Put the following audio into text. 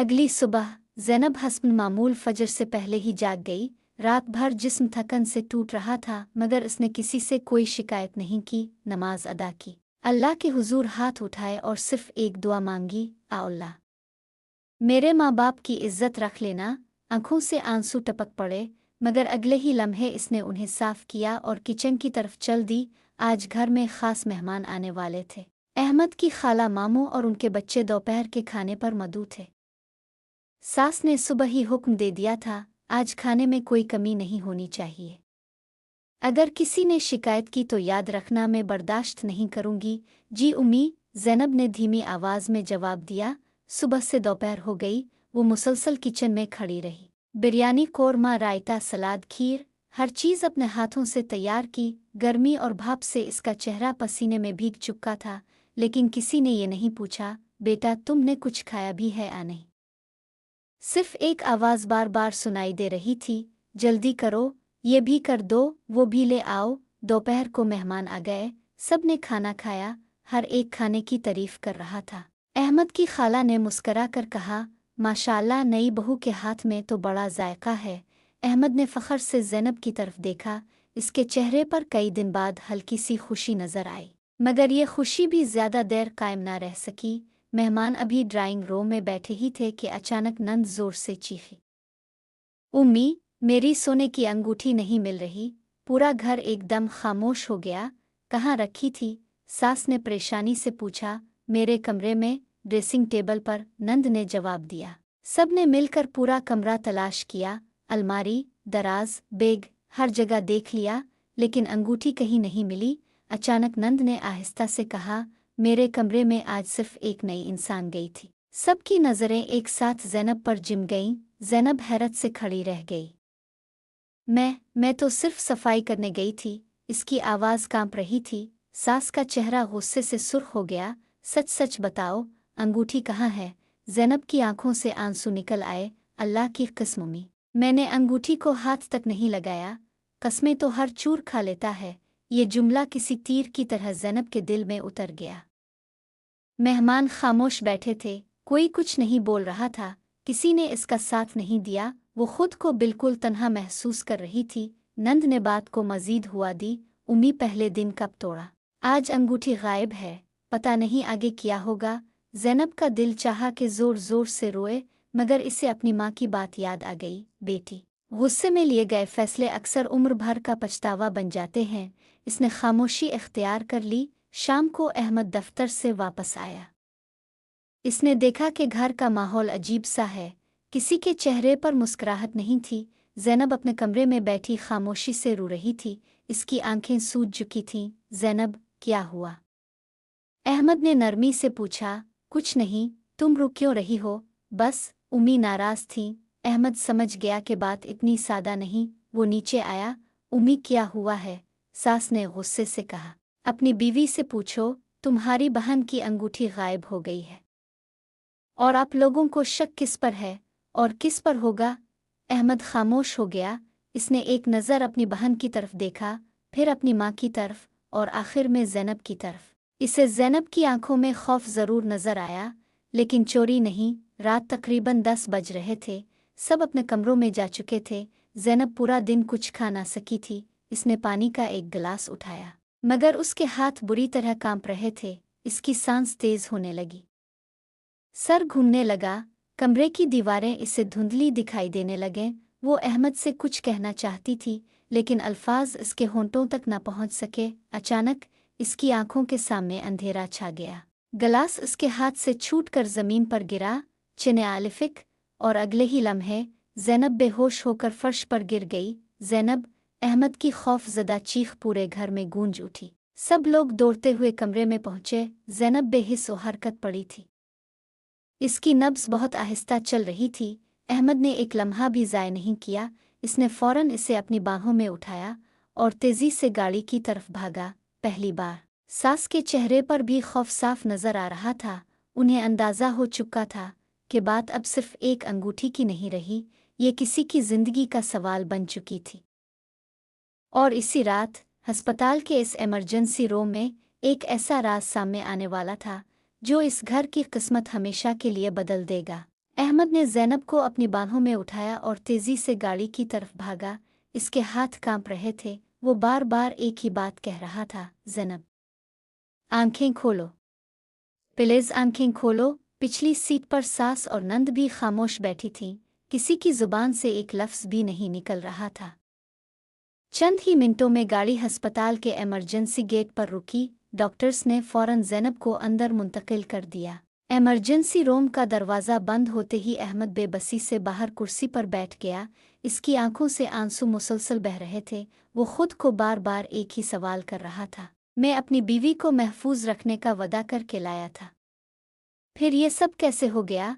अगली सुबह ज़ैनब हस्ब मामूल फजर से पहले ही जाग गई। रात भर जिस्म थकन से टूट रहा था, मगर उसने किसी से कोई शिकायत नहीं की। नमाज अदा की, अल्लाह के हुजूर हाथ उठाए और सिर्फ एक दुआ मांगी, आ अल्लाह, मेरे माँ बाप की इज्जत रख लेना। आंखों से आंसू टपक पड़े, मगर अगले ही लम्हे इसने उन्हें साफ किया और किचन की तरफ चल दी। आज घर में खास मेहमान आने वाले थे। अहमद की खाला, मामू और उनके बच्चे दोपहर के खाने पर मदऊ थे। सास ने सुबह ही हुक्म दे दिया था, आज खाने में कोई कमी नहीं होनी चाहिए। अगर किसी ने शिकायत की तो याद रखना, मैं बर्दाश्त नहीं करूंगी। जी उम्मी, ज़ैनब ने धीमी आवाज़ में जवाब दिया। सुबह से दोपहर हो गई, वो मुसलसल किचन में खड़ी रही। बिरयानी, कोरमा, रायता, सलाद, खीर, हर चीज़ अपने हाथों से तैयार की। गर्मी और भाप से इसका चेहरा पसीने में भीग चुका था, लेकिन किसी ने ये नहीं पूछा, बेटा तुमने कुछ खाया भी है या नहीं। सिर्फ एक आवाज़ बार बार सुनाई दे रही थी, जल्दी करो, ये भी कर दो, वो भी ले आओ। दोपहर को मेहमान आ गए, सब ने खाना खाया, हर एक खाने की तारीफ कर रहा था। अहमद की खाला ने मुस्करा कर कहा, माशाल्लाह, नई बहू के हाथ में तो बड़ा जायका है। अहमद ने फ़ख्र से ज़ैनब की तरफ देखा। इसके चेहरे पर कई दिन बाद हल्की सी खुशी नजर आई, मगर ये खुशी भी ज़्यादा देर कायम ना रह सकी। मेहमान अभी ड्राइंग रूम में बैठे ही थे कि अचानक नंद जोर से चीखी, उम्मी, मेरी सोने की अंगूठी नहीं मिल रही। पूरा घर एकदम खामोश हो गया। कहाँ रखी थी? सास ने परेशानी से पूछा। मेरे कमरे में, ड्रेसिंग टेबल पर, नंद ने जवाब दिया। सब ने मिलकर पूरा कमरा तलाश किया, अलमारी, दराज, बैग, हर जगह देख लिया, लेकिन अंगूठी कहीं नहीं मिली। अचानक नंद ने आहिस्ता से कहा, मेरे कमरे में आज सिर्फ एक नई इंसान गई थी। सबकी नज़रें एक साथ ज़ैनब पर जिम गईं। ज़ैनब हैरत से खड़ी रह गई। मैं तो सिर्फ सफाई करने गई थी। इसकी आवाज़ कांप रही थी। सास का चेहरा गुस्से से सुर्ख हो गया। सच सच बताओ, अंगूठी कहाँ है? ज़ैनब की आंखों से आंसू निकल आए। अल्लाह की कसम उम्मी, मैंने अंगूठी को हाथ तक नहीं लगाया। कस्में तो हर चूर खा लेता है। ये जुमला किसी तीर की तरह ज़ैनब के दिल में उतर गया। मेहमान खामोश बैठे थे, कोई कुछ नहीं बोल रहा था। किसी ने इसका साथ नहीं दिया। वो खुद को बिल्कुल तन्हा महसूस कर रही थी। नंद ने बात को मजीद हुआ दी, उम्मी, पहले दिन कब तोड़ा? आज अंगूठी गायब है, पता नहीं आगे क्या होगा। ज़ैनब का दिल चाहा कि जोर जोर से रोए, मगर इसे अपनी माँ की बात याद आ गई। बेटी, गुस्से में लिए गए फैसले अक्सर उम्र भर का पछतावा बन जाते हैं। इसने खामोशी इख्तियार कर ली। शाम को अहमद दफ्तर से वापस आया। इसने देखा कि घर का माहौल अजीब सा है। किसी के चेहरे पर मुस्कुराहट नहीं थी। ज़ैनब अपने कमरे में बैठी खामोशी से रो रही थी। इसकी आंखें सूज चुकी थीं। ज़ैनब, क्या हुआ? अहमद ने नरमी से पूछा। कुछ नहीं, तुम रो क्यों रही हो? बस, उम्मी नाराज़ थी। अहमद समझ गया कि बात इतनी सादा नहीं। वो नीचे आया। उम्मी, क्या हुआ है? सास ने गुस्से से कहा। अपनी बीवी से पूछो, तुम्हारी बहन की अंगूठी गायब हो गई है। और आप लोगों को शक किस पर है? और किस पर होगा? अहमद खामोश हो गया। इसने एक नज़र अपनी बहन की तरफ देखा, फिर अपनी माँ की तरफ, और आखिर में ज़ैनब की तरफ। इसे ज़ैनब की आंखों में खौफ ज़रूर नज़र आया, लेकिन चोरी नहीं। रात तकरीबन 10 बज रहे थे। सब अपने कमरों में जा चुके थे। ज़ैनब पूरा दिन कुछ खा ना सकी थी। इसने पानी का एक गिलास उठाया, मगर उसके हाथ बुरी तरह कांप रहे थे। इसकी सांस तेज होने लगी, सर घूमने लगा। कमरे की दीवारें इसे धुंधली दिखाई देने लगें। वो अहमद से कुछ कहना चाहती थी, लेकिन अल्फाज इसके होंठों तक न पहुंच सके। अचानक इसकी आंखों के सामने अंधेरा छा गया। गिलास इसके हाथ से छूटकर ज़मीन पर गिरा, चिने आलिफिक, और अगले ही लम्हे ज़ैनब बेहोश होकर फर्श पर गिर गई। ज़ैनब! अहमद की खौफज़दा चीख पूरे घर में गूंज उठी। सब लोग दौड़ते हुए कमरे में पहुंचे। ज़ैनब बेहिस व हरकत पड़ी थी। इसकी नब्ज़ बहुत आहिस्ता चल रही थी। अहमद ने एक लम्हा भी ज़ाय नहीं किया। इसने फ़ौरन इसे अपनी बाहों में उठाया और तेज़ी से गाड़ी की तरफ भागा। पहली बार सास के चेहरे पर भी खौफ साफ नज़र आ रहा था। उन्हें अंदाज़ा हो चुका था कि बात अब सिर्फ एक अंगूठी की नहीं रही, ये किसी की ज़िंदगी का सवाल बन चुकी थी। और इसी रात अस्पताल के इस इमरजेंसी रूम में एक ऐसा राज सामने आने वाला था जो इस घर की किस्मत हमेशा के लिए बदल देगा। احمد نے زینب کو اپنی باہوں میں اٹھایا اور تیزی سے گاڑی کی طرف بھاگا۔ اس کے ہاتھ کانپ رہے تھے، وہ بار بار ایک ہی بات کہہ رہا تھا، زینب، آنکھیں کھولو، پلیز آنکھیں کھولو۔ پچھلی سیٹ پر ساس اور نند بھی خاموش بیٹھی تھیں، کسی کی زبان سے ایک لفظ بھی نہیں نکل رہا تھا۔ چند ہی منٹوں میں گاڑی ہسپتال کے ایمرجنسی گیٹ پر رکی۔ ڈاکٹرز نے فوراً زینب کو اندر منتقل کر دیا۔ ایمرجنسی روم کا دروازہ بند ہوتے ہی احمد بے بسی سے باہر کرسی پر بیٹھ گیا۔ اس کی آنکھوں سے آنسو مسلسل بہہ رہے تھے۔ وہ خود کو بار بار ایک ہی سوال کر رہا تھا، میں اپنی بیوی کو محفوظ رکھنے کا وعدہ کر کے لایا تھا، پھر یہ سب کیسے ہو گیا؟